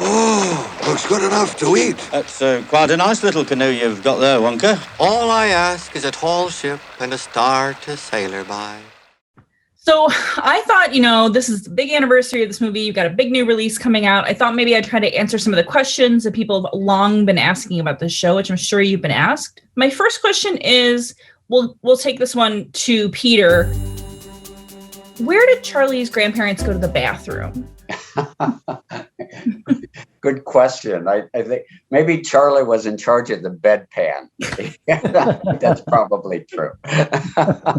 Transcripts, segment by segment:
Oh, looks good enough to eat. That's quite a nice little canoe you've got there, Wonka. All I ask is a tall ship and a star to sail her by. So I thought, this is the big anniversary of this movie. You've got a big new release coming out. I thought maybe I'd try to answer some of the questions that people have long been asking about this show, which I'm sure you've been asked. My first question is, we'll take this one to Peter. Where did Charlie's grandparents go to the bathroom? Good question. I think maybe Charlie was in charge of the bedpan. That's probably true.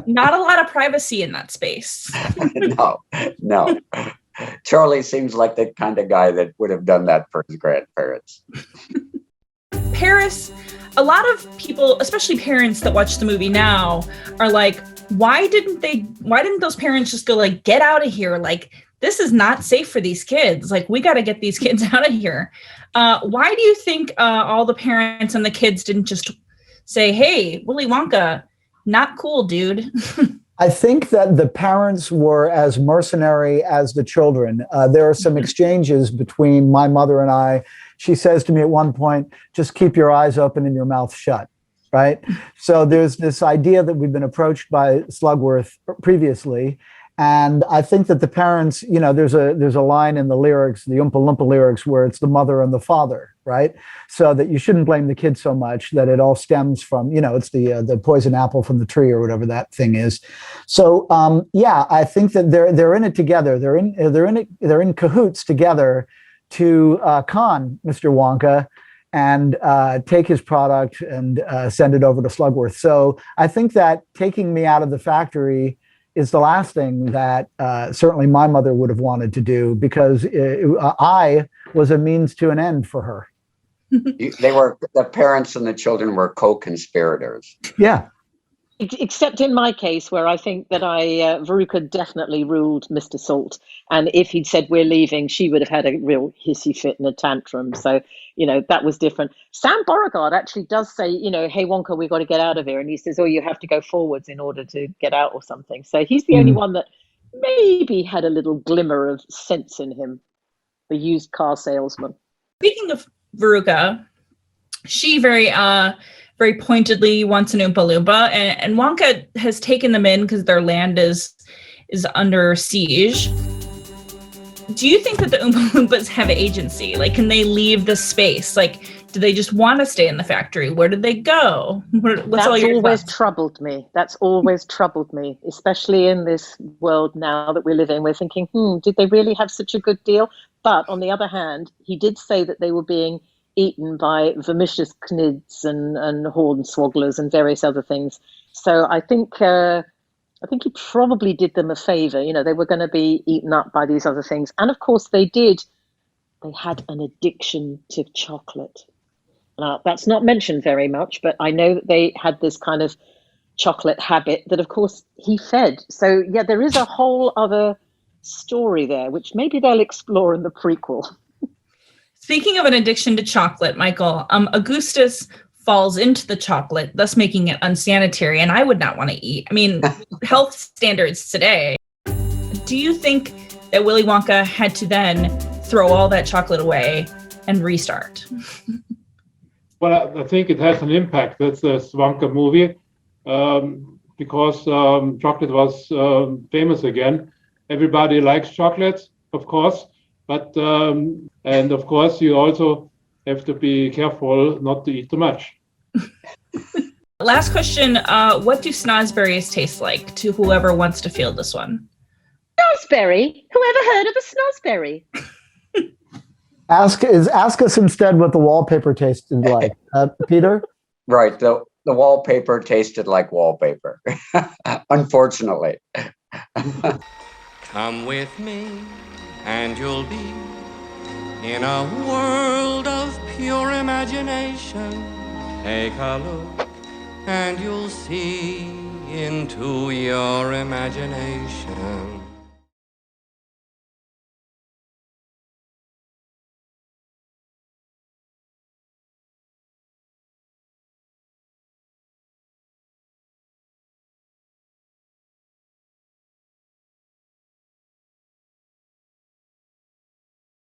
Not a lot of privacy in that space. No. Charlie seems like the kind of guy that would have done that for his grandparents. Paris, a lot of people, especially parents that watch the movie now, are like, why didn't those parents just go like, get out of here? Like, this is not safe for these kids. Like, we got to get these kids out of here. Why do you think all the parents and the kids didn't just say, hey, Willy Wonka, not cool, dude? I think that the parents were as mercenary as the children. There are some exchanges between my mother and I. She says to me at one point, just keep your eyes open and your mouth shut, right? So there's this idea that we've been approached by Slugworth previously. And I think that the parents, there's a line in the lyrics, the Oompa Loompa lyrics, where it's the mother and the father, right? So that you shouldn't blame the kid so much, that it all stems from, it's the poison apple from the tree or whatever that thing is. So I think that they're in it together. They're in cahoots together to con Mr. Wonka and take his product and send it over to Slugworth. So I think that taking me out of the factory is the last thing that certainly my mother would have wanted to do, because I was a means to an end for her. The parents and the children were co-conspirators. Yeah. Except in my case, where I think that Veruca definitely ruled Mr. Salt. And if he'd said, we're leaving, she would have had a real hissy fit and a tantrum. So, that was different. Sam Beauregard actually does say, hey, Wonka, we've got to get out of here. And he says, oh, you have to go forwards in order to get out or something. So he's the only one that maybe had a little glimmer of sense in him, the used car salesman. Speaking of Veruca, she very pointedly wants an Oompa Loompa, and Wonka has taken them in because their land is under siege. Do you think that the Oompa Loompas have agency? Like, can they leave the space? Like, do they just want to stay in the factory? Where did they go? That's always troubled me. That's always troubled me, especially in this world now that we live in. We're thinking, did they really have such a good deal? But on the other hand, he did say that they were being eaten by vermicious cnids and hornswogglers and various other things. So I think he probably did them a favor. They were going to be eaten up by these other things. And of course they did. They had an addiction to chocolate. Now, that's not mentioned very much, but I know that they had this kind of chocolate habit that, of course, he fed. So, yeah, there is a whole other story there, which maybe they'll explore in the prequel. Speaking of an addiction to chocolate, Michael, Augustus falls into the chocolate, thus making it unsanitary, and I would not want to eat. I mean, health standards today. Do you think that Willy Wonka had to then throw all that chocolate away and restart? Well, I think it has an impact. That's the Wonka movie, because chocolate was famous again. Everybody likes chocolates, of course. But, and of course, you also have to be careful not to eat too much. Last question. What do Snozzberries taste like, to whoever wants to field this one? Snozzberry? Whoever heard of a Snozzberry? Ask us instead what the wallpaper tasted like. Peter? Right. The wallpaper tasted like wallpaper, unfortunately. Come with me, and you'll be in a world of pure imagination. Take a look, and you'll see into your imagination.